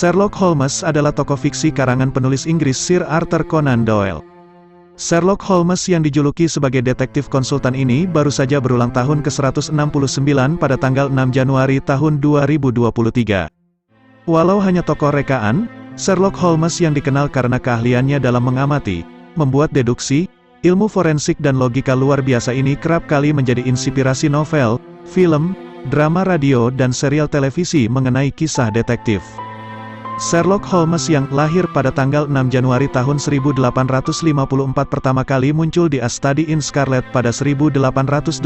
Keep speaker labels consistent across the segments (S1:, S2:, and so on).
S1: Sherlock Holmes adalah tokoh fiksi karangan penulis Inggris Sir Arthur Conan Doyle. Sherlock Holmes yang dijuluki sebagai detektif konsultan ini baru saja berulang tahun ke-169 pada tanggal 6 Januari tahun 2023. Walau hanya tokoh rekaan, Sherlock Holmes yang dikenal karena keahliannya dalam mengamati, membuat deduksi, ilmu forensik dan logika luar biasa ini kerap kali menjadi inspirasi novel, film, drama radio dan serial televisi mengenai kisah detektif. Sherlock Holmes yang lahir pada tanggal 6 Januari tahun 1854 pertama kali muncul di A Study in Scarlet pada 1887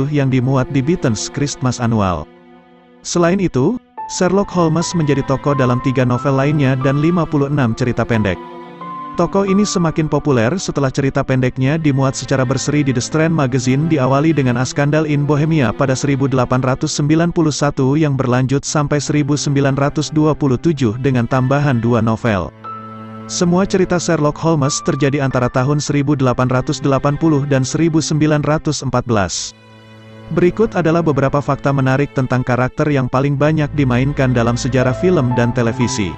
S1: yang dimuat di Beaton's Christmas Annual. Selain itu, Sherlock Holmes menjadi tokoh dalam 3 novel lainnya dan 56 cerita pendek. Tokoh ini semakin populer setelah cerita pendeknya dimuat secara berseri di The Strand Magazine diawali dengan A Scandal in Bohemia pada 1891 yang berlanjut sampai 1927 dengan tambahan 2 novel. Semua cerita Sherlock Holmes terjadi antara tahun 1880 dan 1914. Berikut adalah beberapa fakta menarik tentang karakter yang paling banyak dimainkan dalam sejarah film dan televisi.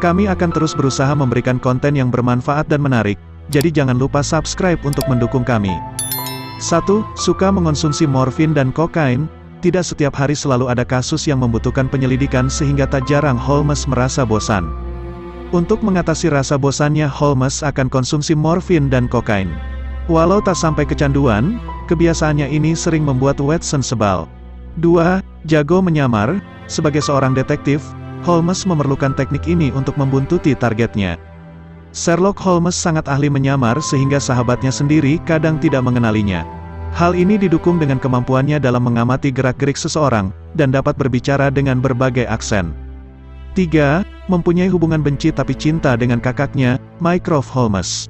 S1: Kami akan terus berusaha memberikan konten yang bermanfaat dan menarik, jadi jangan lupa subscribe untuk mendukung kami. 1. Suka mengonsumsi morfin dan kokain. Tidak setiap hari selalu ada kasus yang membutuhkan penyelidikan sehingga tak jarang Holmes merasa bosan. Untuk mengatasi rasa bosannya, Holmes akan konsumsi morfin dan kokain. Walau tak sampai kecanduan, kebiasaannya ini sering membuat Watson sebal. 2. Jago menyamar. Sebagai seorang detektif, Holmes memerlukan teknik ini untuk membuntuti targetnya. Sherlock Holmes sangat ahli menyamar sehingga sahabatnya sendiri kadang tidak mengenalinya. Hal ini didukung dengan kemampuannya dalam mengamati gerak-gerik seseorang, dan dapat berbicara dengan berbagai aksen. 3. Mempunyai hubungan benci tapi cinta dengan kakaknya, Mycroft Holmes.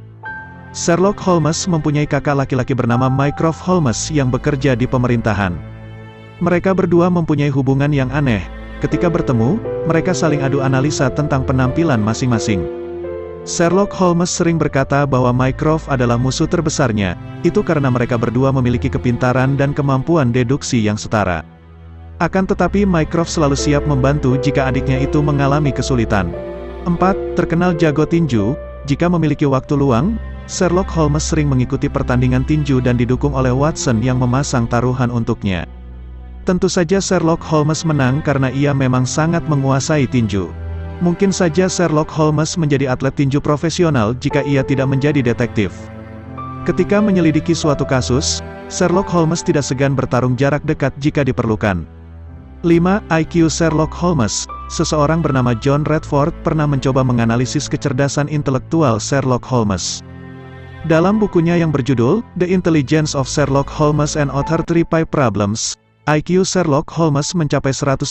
S1: Sherlock Holmes mempunyai kakak laki-laki bernama Mycroft Holmes yang bekerja di pemerintahan. Mereka berdua mempunyai hubungan yang aneh. Ketika bertemu, mereka saling adu analisa tentang penampilan masing-masing. Sherlock Holmes sering berkata bahwa Mycroft adalah musuh terbesarnya, itu karena mereka berdua memiliki kepintaran dan kemampuan deduksi yang setara. Akan tetapi Mycroft selalu siap membantu jika adiknya itu mengalami kesulitan. 4. Terkenal jago tinju. Jika memiliki waktu luang, Sherlock Holmes sering mengikuti pertandingan tinju dan didukung oleh Watson yang memasang taruhan untuknya. Tentu saja Sherlock Holmes menang karena ia memang sangat menguasai tinju. Mungkin saja Sherlock Holmes menjadi atlet tinju profesional jika ia tidak menjadi detektif. Ketika menyelidiki suatu kasus, Sherlock Holmes tidak segan bertarung jarak dekat jika diperlukan. 5. IQ Sherlock Holmes. Seseorang bernama John Redford pernah mencoba menganalisis kecerdasan intelektual Sherlock Holmes. Dalam bukunya yang berjudul The Intelligence of Sherlock Holmes and Other 3 Problems, IQ Sherlock Holmes mencapai 190,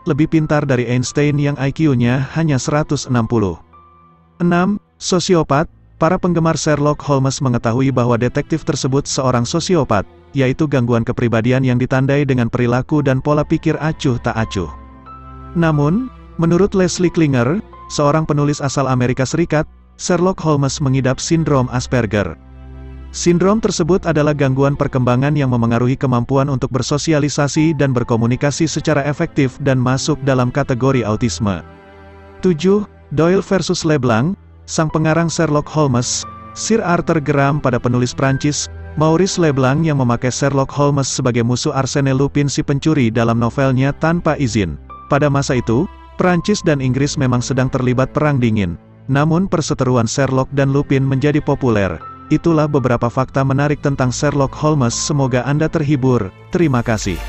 S1: lebih pintar dari Einstein yang IQ-nya hanya 160. 6. Sosiopat. Para penggemar Sherlock Holmes mengetahui bahwa detektif tersebut seorang sosiopat, yaitu gangguan kepribadian yang ditandai dengan perilaku dan pola pikir acuh tak acuh. Namun, menurut Leslie Klinger, seorang penulis asal Amerika Serikat, Sherlock Holmes mengidap sindrom Asperger. Sindrom tersebut adalah gangguan perkembangan yang memengaruhi kemampuan untuk bersosialisasi dan berkomunikasi secara efektif dan masuk dalam kategori autisme. 7. Doyle versus Leblanc. Sang pengarang Sherlock Holmes, Sir Arthur geram pada penulis Prancis, Maurice Leblanc yang memakai Sherlock Holmes sebagai musuh Arsène Lupin si pencuri dalam novelnya tanpa izin. Pada masa itu, Prancis dan Inggris memang sedang terlibat perang dingin. Namun perseteruan Sherlock dan Lupin menjadi populer. Itulah beberapa fakta menarik tentang Sherlock Holmes. Semoga Anda terhibur. Terima kasih.